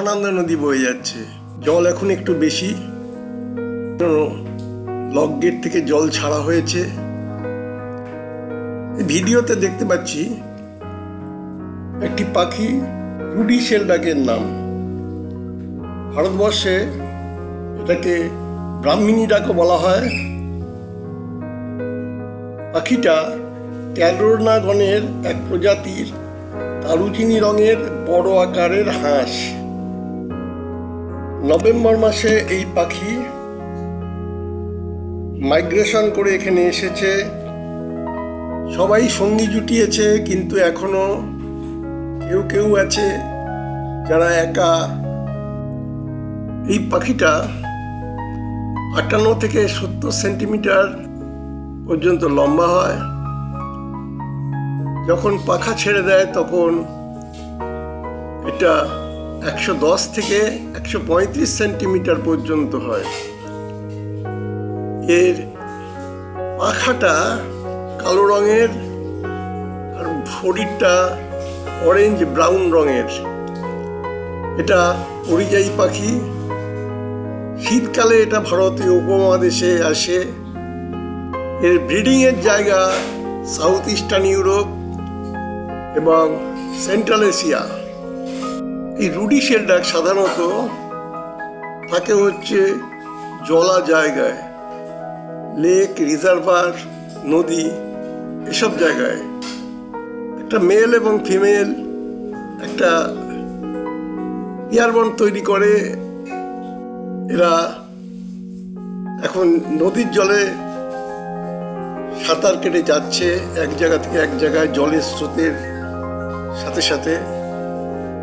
মহানন্দা নদী বয়ে যাচ্ছে। জল এখন একটু বেশি, লক গেট থেকে জল ছাড়া হয়েছে। ভিডিওতে দেখতে পাচ্ছি একটি পাখি রুডি শেলডাকের নাম। ভারতবর্ষে এটাকে ব্রাহ্মণী ডাকও বলা হয়। পাখিটা ট্যালোরনা গণের এক প্রজাতির কালুচিনি রঙের বড় আকারের হাঁস। নভেম্বর মাসে এই পাখি মাইগ্রেশন করে এখানে এসেছে। সবাই সঙ্গী জুটিয়েছে, কিন্তু এখনো কেউ কেউ আছে যারা একা। এই পাখিটা 58 থেকে 70 সেন্টিমিটার পর্যন্ত লম্বা হয়। যখন পাখা ছেড়ে দেয় তখন এটা 110 থেকে 135 সেন্টিমিটার পর্যন্ত হয়। এর পাখাটা কালো রঙের আর শরীরটা অরেঞ্জ ব্রাউন রঙের। এটা পরিযায়ী পাখি। শীতকালে এটা ভারতীয় উপমহাদেশে আসে। এর ব্রিডিংয়ের জায়গা সাউথ ইস্টার্ন ইউরোপ এবং সেন্ট্রাল এশিয়া। এই রুডি শেলডাক সাধারণত থাকে হচ্ছে জলা জায়গায়, লেক, রিজার্ভার, নদী, এসব জায়গায়। একটা মেল এবং ফিমেল একটা ইয়ারবন তৈরি করে। এরা এখন নদীর জলে সাঁতার কেটে যাচ্ছে এক জায়গা থেকে এক জায়গায় জলের স্রোতের সাথে সাথে।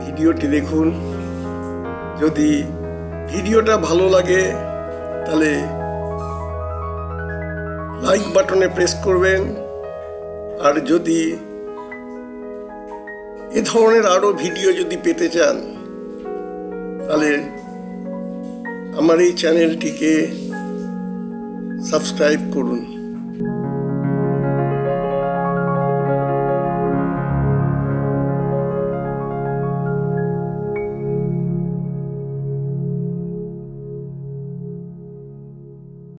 ভিডিওটি দেখুন। যদি ভিডিওটা ভালো লাগে তাহলে লাইক বাটনে প্রেস করবেন। আর যদি এ ধরনের আরও ভিডিও যদি পেতে চান তাহলে আমার এই চ্যানেলটিকে সাবস্ক্রাইব করুন।